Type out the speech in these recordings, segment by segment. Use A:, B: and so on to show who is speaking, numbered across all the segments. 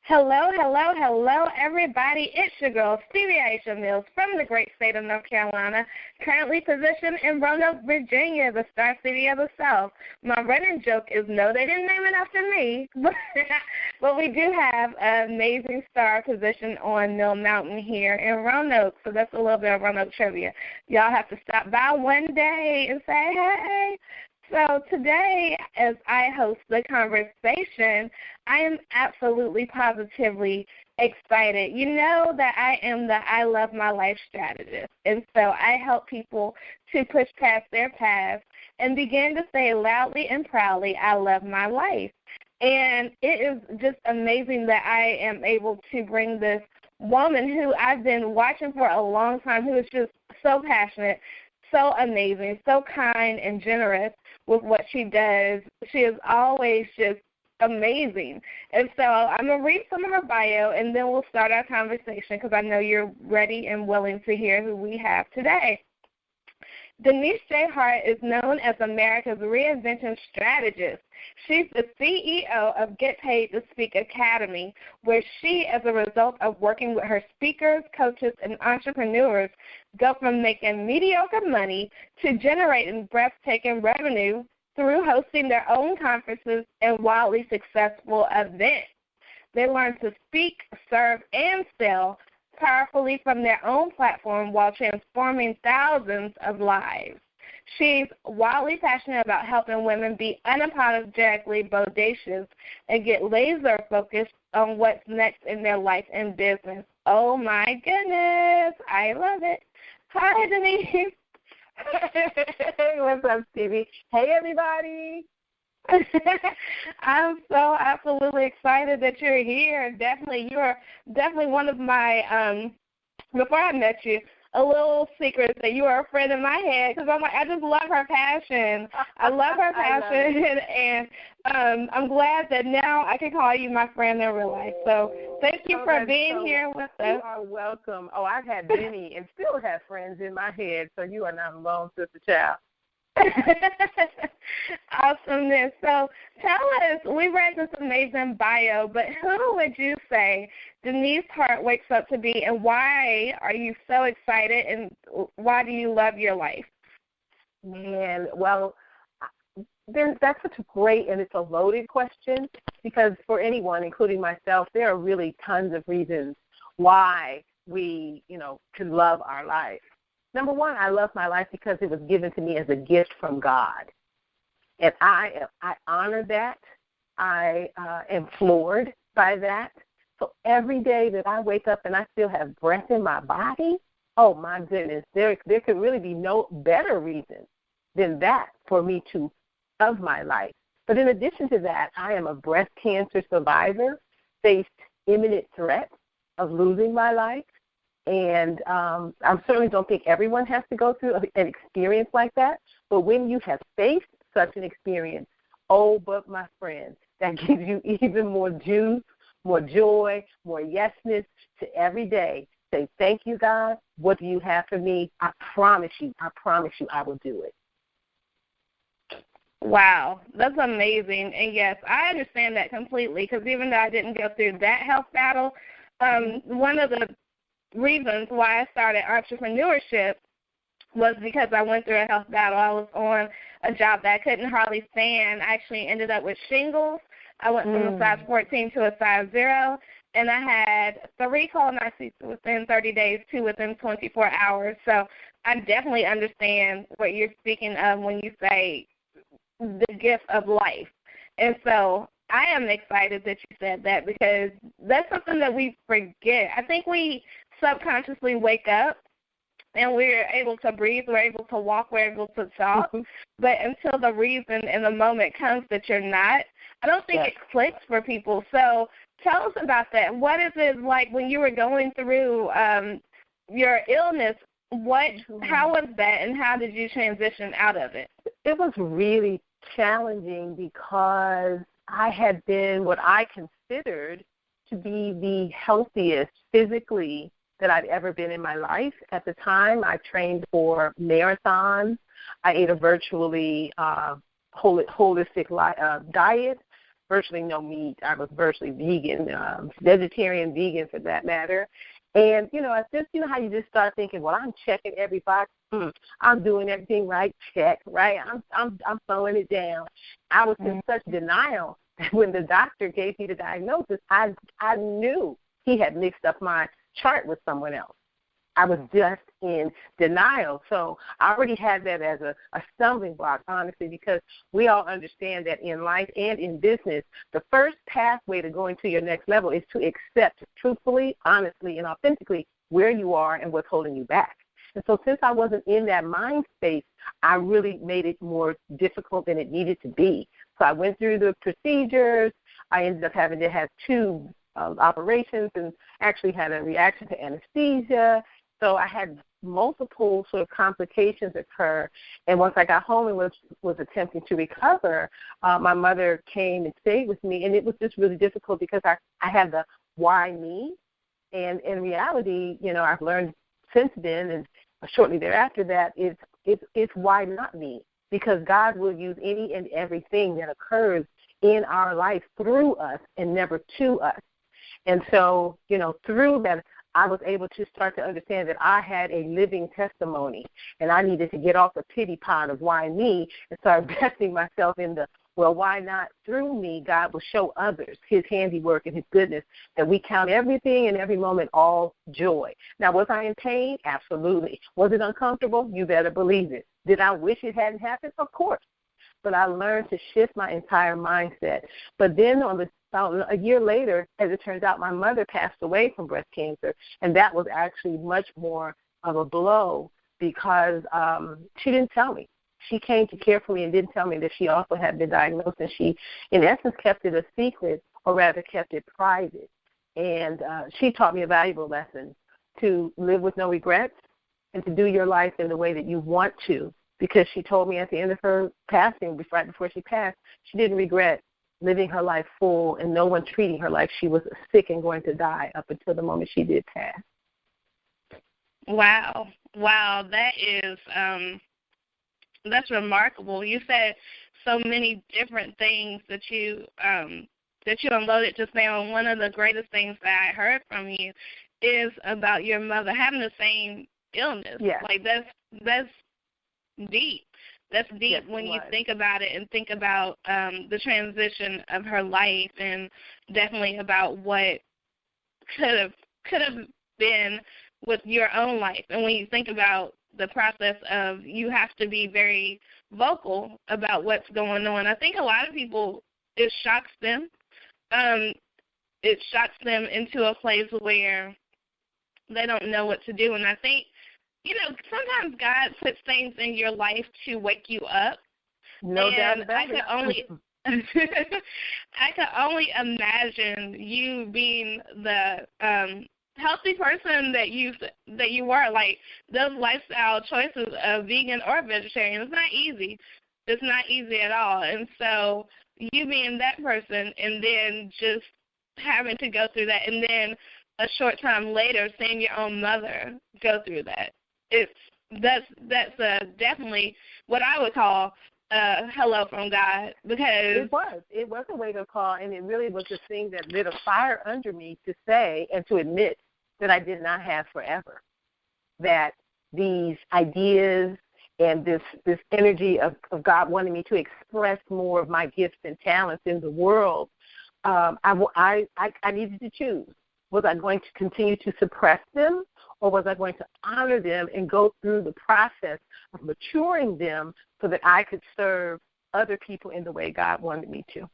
A: Hello, hello, hello, everybody. It's your girl, Stevie Aisha Mills from the great state of North Carolina, currently positioned in Roanoke, Virginia, the Star City of the South. My running joke is no, they didn't name it after me, but we do have an amazing star position on Mill Mountain here in Roanoke, so that's a little bit of Roanoke trivia. Y'all have to stop by one day and say, hey. So today, as I host the conversation, I am absolutely positively excited. You know that I am the I Love My Life strategist, and so I help people to push past their past and begin to say loudly and proudly, I love my life. And it is just amazing that I am able to bring this woman who I've been watching for a long time, who is just so passionate, so amazing, so kind and generous with what she does. She is always just amazing. And so I'm going to read some of her bio, and then we'll start our conversation because I know you're ready and willing to hear who we have today. Denise J. Hart is known as America's reinvention strategist. She's the CEO of Get Paid to Speak Academy, where she, as a result of working with her speakers, coaches, and entrepreneurs, go from making mediocre money to generating breathtaking revenue through hosting their own conferences and wildly successful events. They learn to speak, serve, and sell powerfully from their own platform while transforming thousands of lives. She's wildly passionate about helping women be unapologetically bodacious and get laser focused on what's next in their life and business. Oh, my goodness. I love it. Hi, Denise.
B: What's up, Stevie? Hey, everybody.
A: I'm so absolutely excited that you're here. You're definitely one of my, before I met you, a little secret is that you are a friend in my head because I'm like, I just love her passion. I love her passion, and I'm glad that now I can call you my friend in real life. So thank you for being here with us.
B: You are welcome. Oh, I've had many and still have friends in my head, so you are not alone, Sister Child.
A: Awesomeness. So tell us, we read this amazing bio, but who would you say Denise Hart wakes up to be, and why are you so excited, and why do you love your life?
B: Man, well, that's such a great, and it's a loaded question, because for anyone, including myself, there are really tons of reasons why we, could love our life. Number one, I love my life because it was given to me as a gift from God. And I honor that. I am floored by that. So every day that I wake up and I still have breath in my body, oh, my goodness, there could really be no better reason than that for me to love my life. But in addition to that, I am a breast cancer survivor, faced imminent threat of losing my life. And I certainly don't think everyone has to go through an experience like that. But when you have faced such an experience, oh, but my friend, that gives you even more juice, more joy, more yesness to every day. Say, thank you, God. What do you have for me? I promise you, I will do it.
A: Wow, that's amazing. And, yes, I understand that completely because even though I didn't go through that health battle, one of the reasons why I started entrepreneurship was because I went through a health battle. I was on a job that I couldn't hardly stand. I actually ended up with shingles. I went from a size 14 to a size 0, and I had 3 colonoscopies within 30 days, 2 within 24 hours. So I definitely understand what you're speaking of when you say the gift of life. And so I am excited that you said that because that's something that we forget. I think we subconsciously wake up and we're able to breathe, we're able to walk, we're able to talk, but until the reason and the moment comes that you're not, I don't think it clicks for people. So tell us about that. What is it like when you were going through your illness? How was that, and how did you transition out of it?
B: It was really challenging because I had been what I considered to be the healthiest physically that I'd ever been in my life. At the time, I trained for marathons. I ate a virtually holistic diet. virtually no meat. I was virtually vegan, vegetarian, vegan for that matter. And, I just, how you just start thinking, well, I'm checking every box. I'm doing everything right, check, right? I'm slowing it down. I was in such denial that when the doctor gave me the diagnosis, I knew he had mixed up my chart with someone else. I was just in denial. So I already had that as a stumbling block, honestly, because we all understand that in life and in business, the first pathway to going to your next level is to accept truthfully, honestly, and authentically where you are and what's holding you back. And so since I wasn't in that mind space, I really made it more difficult than it needed to be. So I went through the procedures. I ended up having to have 2 operations and actually had a reaction to anesthesia. So I had multiple sort of complications occur. And once I got home and was attempting to recover, my mother came and stayed with me. And it was just really difficult because I had the why me. And in reality, I've learned since then and shortly thereafter that it's why not me? Because God will use any and everything that occurs in our life through us and never to us. And so, through that, I was able to start to understand that I had a living testimony, and I needed to get off the pity pot of why me and start investing myself in the, well, why not through me, God will show others his handiwork and his goodness, that we count everything and every moment all joy. Now, was I in pain? Absolutely. Was it uncomfortable? You better believe it. Did I wish it hadn't happened? Of course. But I learned to shift my entire mindset. But then about a year later, as it turns out, my mother passed away from breast cancer, and that was actually much more of a blow because she didn't tell me. She came to care for me and didn't tell me that she also had been diagnosed, and she, in essence, kept it a secret, or rather kept it private. And she taught me a valuable lesson to live with no regrets and to do your life in the way that you want to, because she told me at the end of her passing, right before she passed, she didn't regret living her life full and no one treating her like she was sick and going to die up until the moment she did pass.
A: Wow, that is that's remarkable. You said so many different things that you unloaded just now, and one of the greatest things that I heard from you is about your mother having the same illness.
B: Yes.
A: Like that's deep. That's deep, yes, when you think about it and think about the transition of her life, and definitely about what could have been with your own life. And when you think about the process of, you have to be very vocal about what's going on. I think a lot of people, it shocks them. It shocks them into a place where they don't know what to do. And I think, sometimes God puts things in your life to wake you up.
B: No doubt about it.
A: I could only imagine you being the healthy person that you were. Like, those lifestyle choices of vegan or vegetarian, it's not easy. It's not easy at all. And so you being that person and then just having to go through that, and then a short time later seeing your own mother go through that. That's definitely what I would call hello from God, because
B: it was a wake-up call, and it really was the thing that lit a fire under me to say and to admit that I did not have forever, that these ideas and this energy of God wanting me to express more of my gifts and talents in the world, I needed to choose. Was I going to continue to suppress them, or was I going to honor them and go through the process of maturing them so that I could serve other people in the way God wanted me to?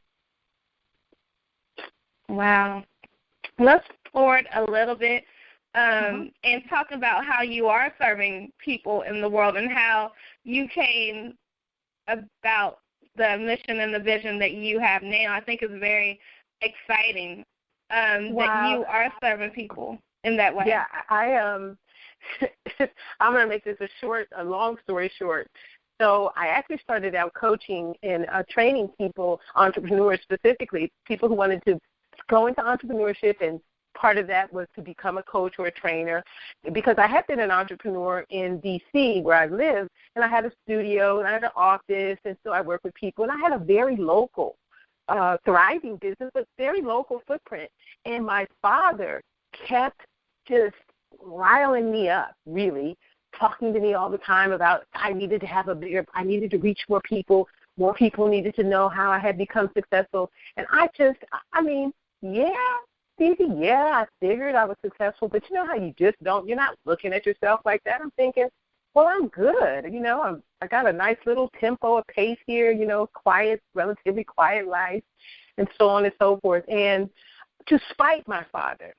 A: Wow. Let's forward a little bit and talk about how you are serving people in the world and how you came about the mission and the vision that you have now. I think it's very exciting that you are serving people in that way.
B: Yeah, I'm going to make this a long story short. So I actually started out coaching and training people, entrepreneurs specifically, people who wanted to go into entrepreneurship, and part of that was to become a coach or a trainer, because I had been an entrepreneur in D.C. where I lived, and I had a studio and I had an office, and so I worked with people, and I had a very local thriving business, but very local footprint. And my father kept just riling me up, really, talking to me all the time about I needed to reach more people needed to know how I had become successful. And I figured I was successful, but you know how you're not looking at yourself like that. I'm thinking, well, I'm good. I got a nice little tempo, a pace here, quiet, relatively quiet life, and so on and so forth. And to spite my father,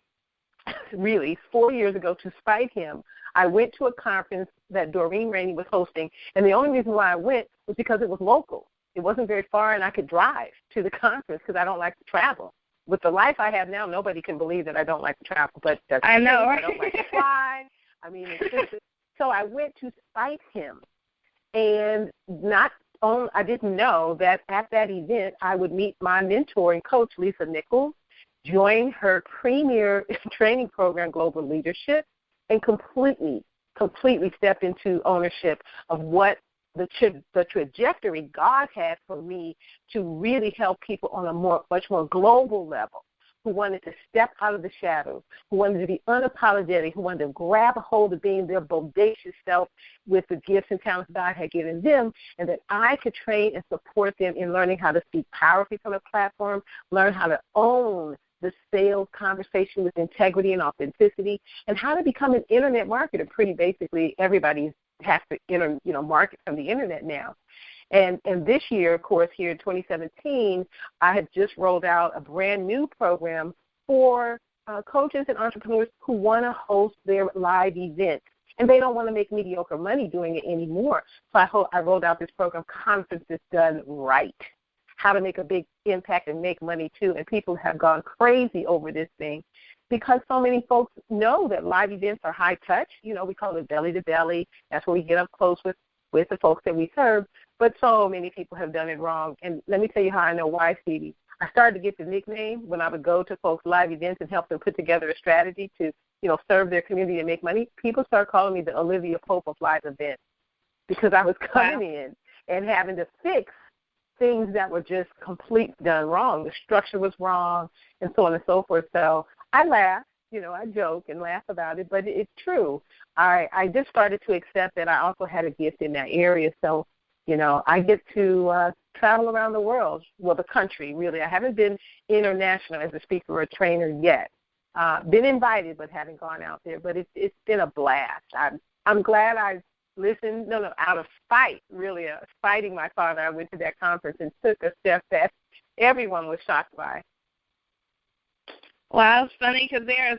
B: really, 4 years ago, to spite him, I went to a conference that Doreen Rainey was hosting, and the only reason why I went was because it was local. It wasn't very far, and I could drive to the conference because I don't like to travel. With the life I have now, nobody can believe that I don't like to travel, but that's
A: I know,
B: right? I don't like to fly. So I went to spite him, and I didn't know that at that event I would meet my mentor and coach, Lisa Nichols, join her premier training program, Global Leadership, and completely step into ownership of what the trajectory God had for me to really help people on a much more global level, who wanted to step out of the shadows, who wanted to be unapologetic, who wanted to grab a hold of being their bodacious self with the gifts and talents God had given them, and that I could train and support them in learning how to speak powerfully from a platform, learn how to own the sales conversation with integrity and authenticity, and how to become an internet marketer. Pretty basically, everybody has to market from the internet now. And this year, of course, here in 2017, I had just rolled out a brand new program for coaches and entrepreneurs who want to host their live events. And they don't want to make mediocre money doing it anymore. So I rolled out this program, Conferences Done Right, how to make a big impact and make money too. And people have gone crazy over this thing because so many folks know that live events are high touch. We call it belly to belly. That's where we get up close with the folks that we serve. But so many people have done it wrong. And let me tell you how I know why, Stevie. I started to get the nickname when I would go to folks' live events and help them put together a strategy to, serve their community and make money. People started calling me the Olivia Pope of live events because I was coming in and having to fix things that were just completely done wrong. The structure was wrong and so on and so forth. So I laugh, I joke and laugh about it, but it's true. I just started to accept that I also had a gift in that area. So, I get to travel around the world, well, the country, really. I haven't been international as a speaker or a trainer yet. Been invited, but haven't gone out there. But it's been a blast. I'm glad I listened, out of spite, really, spiting my father. I went to that conference and took a step that everyone was shocked by.
A: Well, it's funny because there's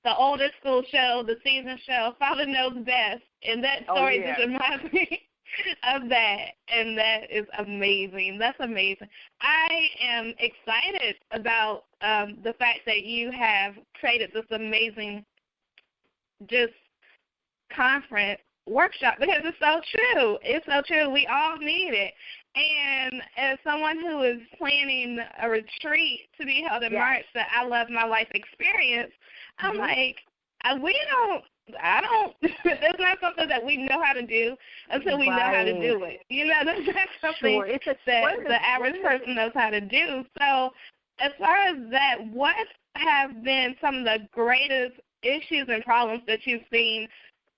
A: the older school show, the season show, Father Knows Best, and that story just reminds me of that, and that is amazing. That's amazing. I am excited about the fact that you have created this amazing just conference workshop because it's so true. It's so true. We all need it. And as someone who is planning a retreat to be held in March that I Love My Life experience, I'm like, it's not something that we know how to do until we know how to do it. That's not something that the average person knows how to do. So as far as that, what have been some of the greatest issues and problems that you've seen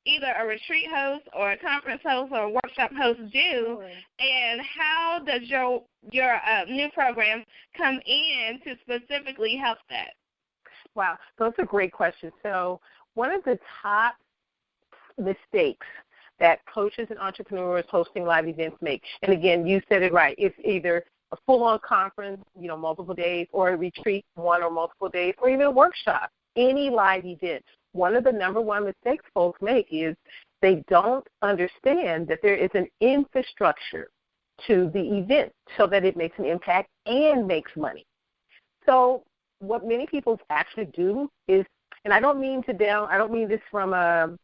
A: either a retreat host or a conference host or a workshop host do, and how does your new program come in to specifically help that?
B: Wow, those are great questions. So one of the top mistakes that coaches and entrepreneurs hosting live events make, and again, you said it right, it's either a full-on conference, multiple days, or a retreat, one or multiple days, or even a workshop, any live event. One of the number one mistakes folks make is they don't understand that there is an infrastructure to the event so that it makes an impact and makes money. So what many people actually do is, and I don't mean this from a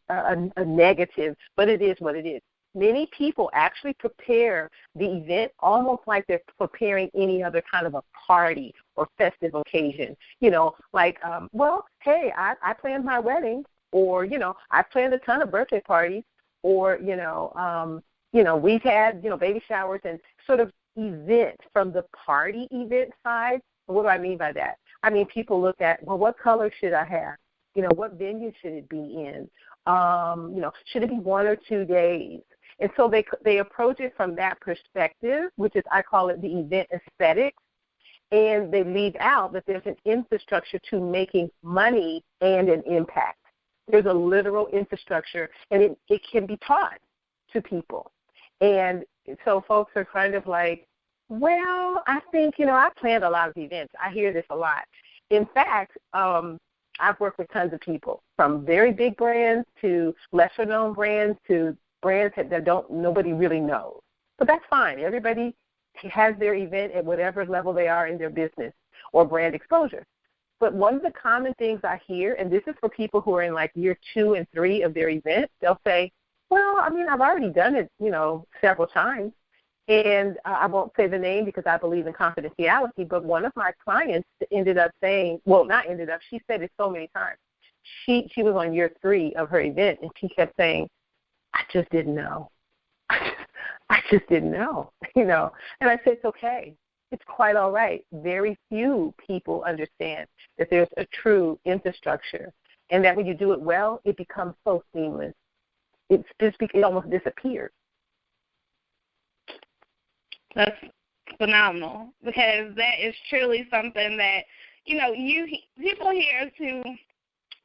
B: negative, but it is what it is. Many people actually prepare the event almost like they're preparing any other kind of a party or festive occasion. I planned my wedding, or, I planned a ton of birthday parties, or, we've had, baby showers, and sort of event from the party event side. What do I mean by that? I mean, people look at, well, what color should I have? What venue should it be in? Should it be 1 or 2 days? And so they approach it from that perspective, which is, I call it the event aesthetics, and they leave out that there's an infrastructure to making money and an impact. There's a literal infrastructure, and it can be taught to people. And so folks are kind of like, well, I think, I planned a lot of events. I hear this a lot. In fact, I've worked with tons of people, from very big brands to lesser-known brands to brands that nobody really knows. But that's fine. Everybody has their event at whatever level they are in their business or brand exposure. But one of the common things I hear, and this is for people who are in like year 2 and 3 of their event, they'll say, well, I mean, I've already done it, several times. And I won't say the name because I believe in confidentiality, but one of my clients ended up saying, well, not ended up, she said it so many times. She was on year 3 of her event, and she kept saying, I just didn't know. I just didn't know, And I said, it's okay. It's quite all right. Very few people understand that there's a true infrastructure, and that when you do it well, it becomes so seamless. It almost disappears.
A: That's phenomenal, because that is truly something that, people here to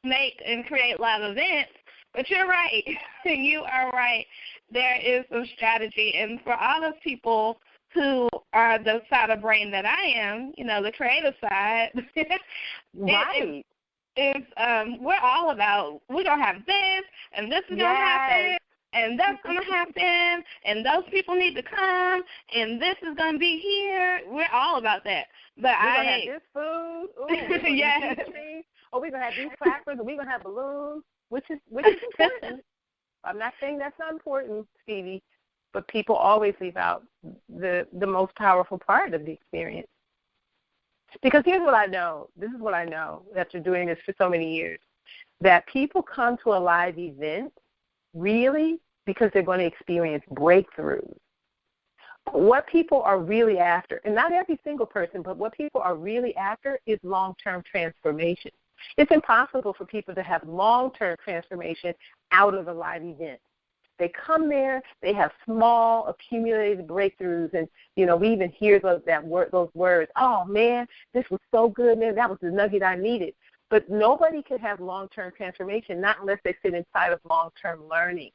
A: make and create live events, but you're right. You are right. There is some strategy. And for all those people who are the side of brain that I am, the creative side,
B: right.
A: We're all about, we're going to have this, and this is going to happen, and that's going to happen, and those people need to come, and this is going to be here. We're all about that. But
B: we're going to have this food. Ooh,
A: yes.
B: We're going to have these crackers, and we're going to have balloons, which is important. I'm not saying that's not important, Stevie, but people always leave out the most powerful part of the experience. Because here's what I know. This is what I know after doing this for so many years, that people come to a live event really because they're going to experience breakthroughs. What people are really after, and not every single person, but what people are really after is long-term transformation. It's impossible for people to have long-term transformation out of a live event. They come there, they have small accumulated breakthroughs, and, we even hear those words, oh, man, this was so good, man, that was the nugget I needed. But nobody can have long-term transformation, not unless they sit inside of long-term learning.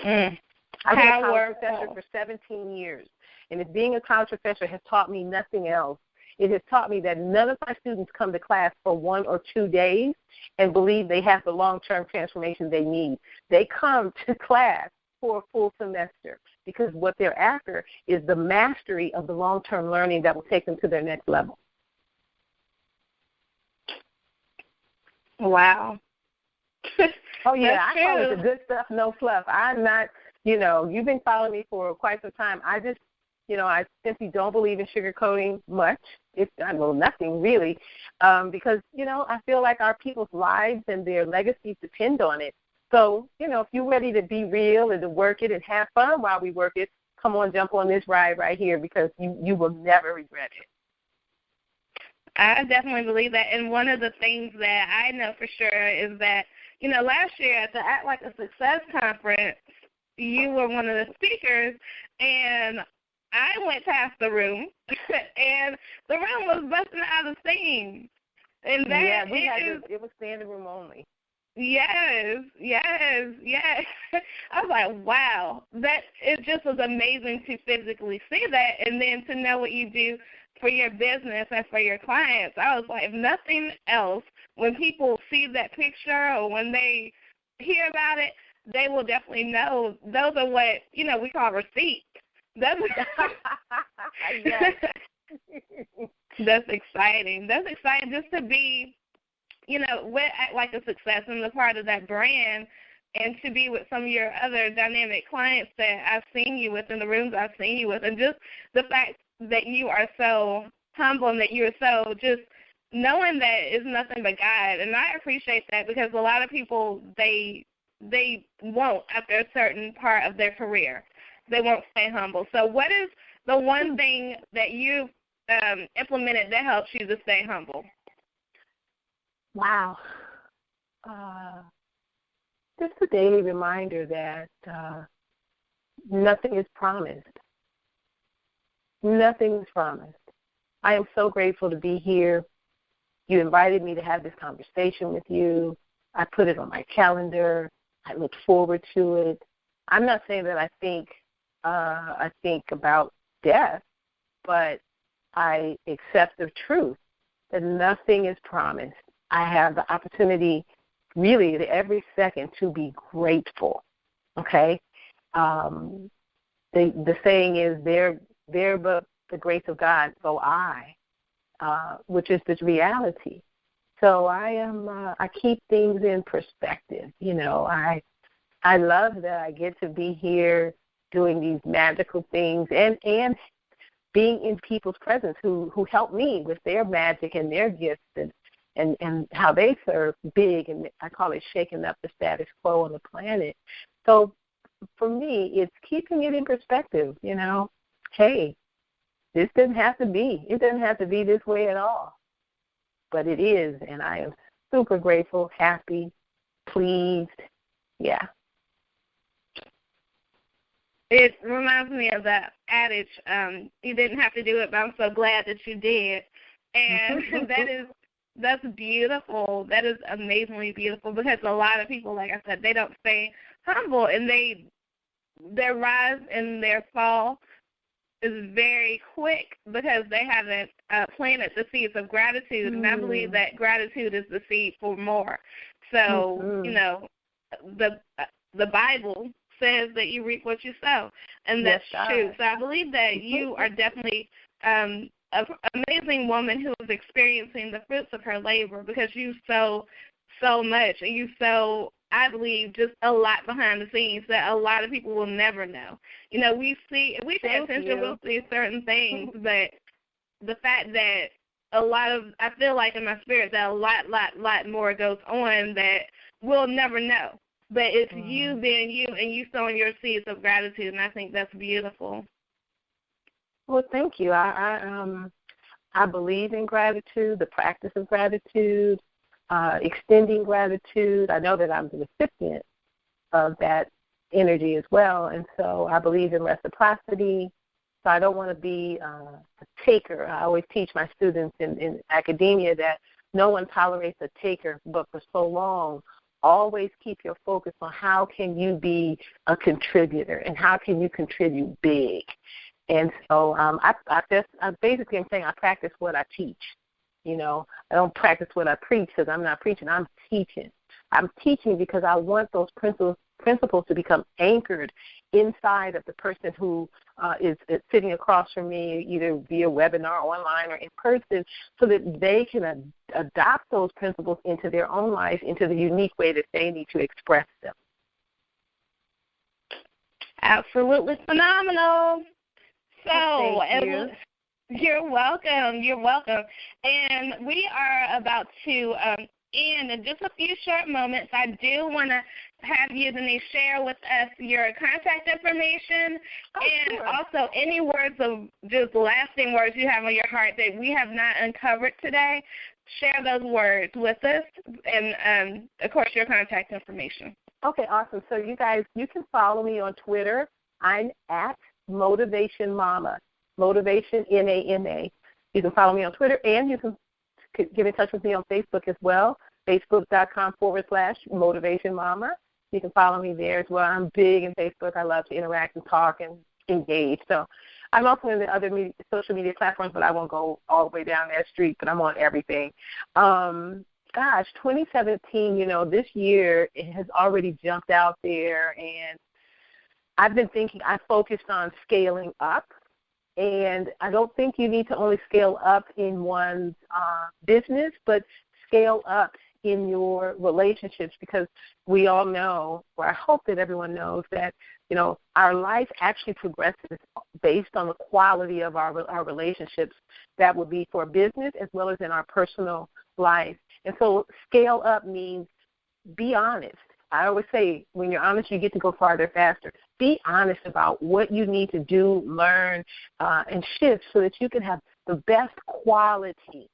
B: I've been a college professor for 17 years, and if being a college professor has taught me nothing else, it has taught me that none of my students come to class for 1 or 2 days and believe they have the long-term transformation they need. They come to class for a full semester because what they're after is the mastery of the long-term learning that will take them to their next level.
A: Wow.
B: Oh, yeah, I call it the good stuff, no fluff. I'm not, you've been following me for quite some time. I just, I simply don't believe in sugarcoating much, nothing really, because, I feel like our people's lives and their legacies depend on it. So, if you're ready to be real and to work it and have fun while we work it, come on, jump on this ride right here, because you will never regret it.
A: I definitely believe that. And one of the things that I know for sure is that, last year at the Act Like a Success conference, you were one of the speakers, and I went past the room, and the room was busting out of steam. And that
B: it was standing room only.
A: Yes. I was like, wow, it just was amazing to physically see that, and then to know what you do for your business and for your clients. I was like, if nothing else, when people see that picture or when they hear about it, they will definitely know those are what, we call receipts. That's exciting. That's exciting just to be, with Act Like a Success and the part of that brand, and to be with some of your other dynamic clients that I've seen you with in the rooms I've seen you with, and just the fact that you are so humble and that you're so just knowing that it's nothing but God. And I appreciate that, because a lot of people, they won't after a certain part of their career. they won't stay humble. So what is the one thing that you've implemented that helps you to stay humble?
B: Wow. Just a daily reminder that nothing is promised. Nothing is promised. I am so grateful to be here. You invited me to have this conversation with you. I put it on my calendar. I look forward to it. I'm not saying that I think about death, but I accept the truth that nothing is promised. I have the opportunity really every second to be grateful, okay? The saying is, there but the grace of God, so I, which is this reality. So I keep things in perspective. You know, I love that I get to be here doing these magical things and being in people's presence who help me with their magic and their gifts and how they serve big, and I call it shaking up the status quo on the planet. So for me, it's keeping it in perspective, you know. Hey, this doesn't have to be. It doesn't have to be this way at all. But it is, and I am super grateful, happy, pleased. Yeah.
A: It reminds me of that adage, you didn't have to do it, but I'm so glad that you did. And that's beautiful. That is amazingly beautiful, because a lot of people, like I said, they don't stay humble, and their rise and their fall is very quick because they haven't planted the seeds of gratitude, and I believe that gratitude is the seed for more. So, you know, the Bible says that you reap what you sow, and that's true. So I believe that you are definitely an amazing woman who is experiencing the fruits of her labor, because you sow so much, and you sow, I believe, just a lot behind the scenes that a lot of people will never know. You know, we pay attention, we'll see certain things, but the fact that I feel like in my spirit that a lot more goes on that we'll never know. But it's you being you, and you sowing your seeds of gratitude, and I think that's beautiful.
B: Well, thank you. I believe in gratitude, the practice of gratitude, extending gratitude. I know that I'm the recipient of that energy as well, and so I believe in reciprocity. So I don't want to be a taker. I always teach my students in academia that no one tolerates a taker, but for so long, always keep your focus on how can you be a contributor and how can you contribute big. And so I'm saying I practice what I teach. You know, I don't practice what I preach because I'm not preaching. I'm teaching. I'm teaching because I want those principles to become anchored inside of the person who is sitting across from me, either via webinar, online, or in person, so that they can adopt those principles into their own life, into the unique way that they need to express them.
A: Absolutely phenomenal. So,
B: thank you.
A: You're welcome. You're welcome. And we are about to end in just a few short moments. I do want to have you, Denise, share with us your contact information and also any words of just lasting words you have on your heart that we have not uncovered today. Share those words with us and, of course, your contact information.
B: Okay, awesome. So you guys, you can follow me on Twitter. I'm at Motivation Mama. Motivation, MAMA. You can follow me on Twitter, and you can get in touch with me on Facebook as well, facebook.com/Motivation Mama. You can follow me there as well. I'm big in Facebook. I love to interact and talk and engage. So I'm also in the other social media platforms, but I won't go all the way down that street, but I'm on everything. 2017, you know, this year it has already jumped out there, and I've been thinking, I focused on scaling up. And I don't think you need to only scale up in one's business, but scale up in your relationships, because we all know, or I hope that everyone knows, that, you know, our life actually progresses based on the quality of our relationships. That would be for business as well as in our personal life. And so scale up means be honest. I always say, when you're honest, you get to go farther faster. Be honest about what you need to do, learn, and shift so that you can have the best quality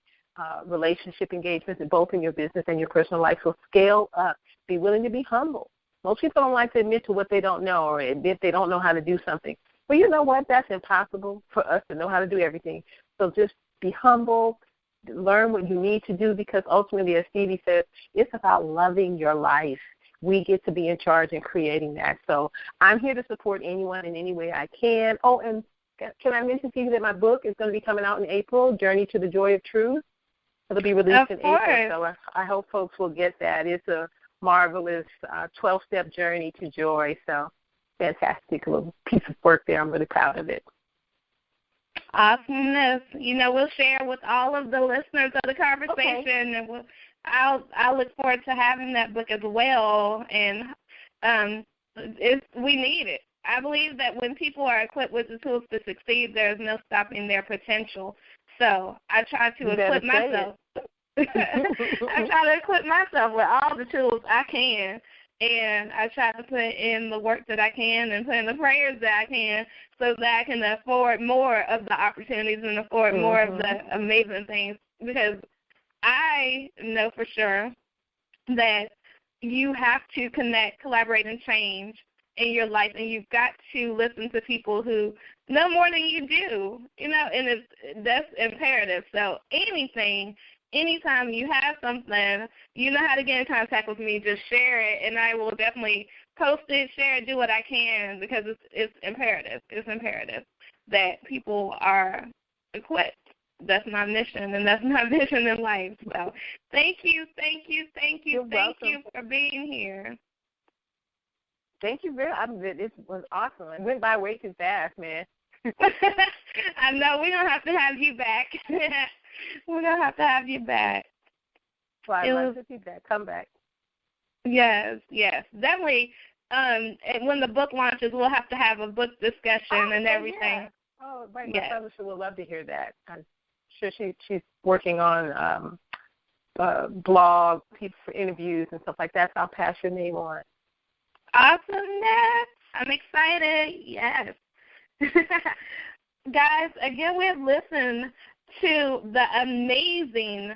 B: relationship engagements both in your business and your personal life. So scale up. Be willing to be humble. Most people don't like to admit to what they don't know or admit they don't know how to do something. Well, you know what? That's impossible for us to know how to do everything. So just be humble. Learn what you need to do, because ultimately, as Stevie says, it's about loving your life. We get to be in charge in creating that. So I'm here to support anyone in any way I can. Oh, and can I mention to you that my book is going to be coming out in April, Journey to the Joy of Truth. It'll be released in April, so I hope folks will get that. It's a marvelous 12-step journey to joy. So fantastic little piece of work there. I'm really proud of it.
A: Awesomeness. We'll share with all of the listeners of the conversation, and I'll look forward to having that book as well. And we need it. I believe that when people are equipped with the tools to succeed, there's no stopping their potential. So I try to equip myself. I try to equip myself with all the tools I can, and I try to put in the work that I can and put in the prayers that I can so that I can afford more of the opportunities and afford more of the amazing things, because I know for sure that you have to connect, collaborate, and change in your life, and you've got to listen to people who know more than you do, and that's imperative. So anytime you have something, you know how to get in contact with me, just share it, and I will definitely post it, share it, do what I can, because it's imperative. It's imperative that people are equipped. That's my mission, and that's my vision in life. So thank you for being here.
B: Thank you very much. It was awesome. It went by way too fast, man.
A: I know. We're going to have to have you back. We're going to have to have you back.
B: Well, I'd love to see that. Come back.
A: Yes, definitely. And when the book launches, we'll have to have a book discussion and everything.
B: Yeah. Oh, right. My publisher will love to hear that. I'm sure she's working on blog, people for interviews and stuff like that, so I'll pass your name on.
A: Awesomeness. I'm excited. Yes. Guys, again, we have listened to the amazing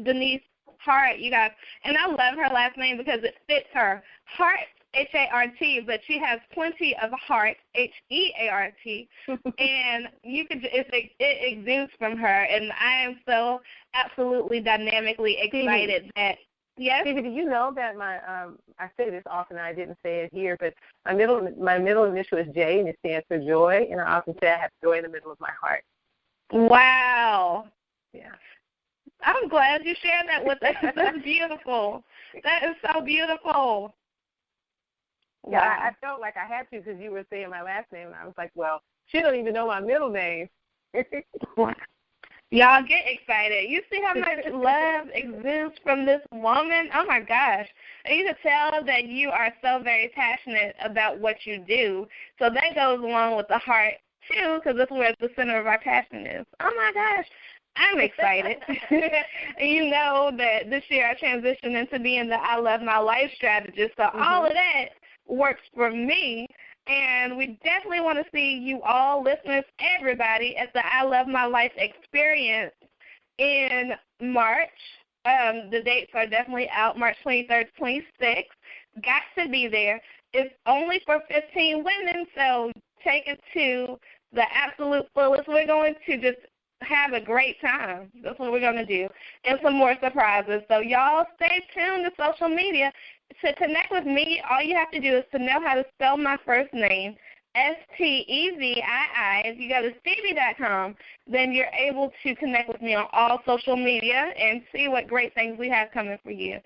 A: Denise Hart, you guys. And I love her last name because it fits her. Hart, H-A-R-T, but she has plenty of heart, H-E-A-R-T. And it exudes from her. And I am so absolutely dynamically excited that. Yes.
B: Stevie, do you know that I say this often, I didn't say it here, but my middle initial is J, and it stands for joy, and I often say I have joy in the middle of my heart.
A: Wow.
B: Yeah.
A: I'm glad you shared that with us. That's beautiful. That is so beautiful.
B: Yeah, wow. I felt like I had to because you were saying my last name, and I was like, well, she don't even know my middle name.
A: Y'all get excited. You see how much love exudes from this woman? Oh, my gosh. And you can tell that you are so very passionate about what you do. So that goes along with the heart, too, because that's where the center of our passion is. Oh, my gosh. I'm excited. And you know that this year I transitioned into being the I Love My Life strategist. So all of that works for me. And we definitely want to see you all, listeners, everybody, at the I Love My Life experience in March. The dates are definitely out, March 23rd, 26th. Got to be there. It's only for 15 women, so take it to the absolute fullest. We're going to just have a great time. That's what we're going to do. And some more surprises. So y'all stay tuned to social media. To connect with me, all you have to do is to know how to spell my first name, Stevii. If you go to Stevie.com, then you're able to connect with me on all social media and see what great things we have coming for you.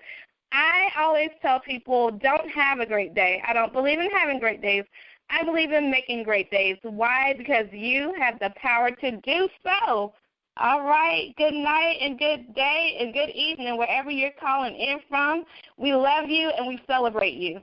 A: I always tell people, don't have a great day. I don't believe in having great days. I believe in making great days. Why? Because you have the power to do so. All right, good night and good day and good evening wherever you're calling in from. We love you and we celebrate you.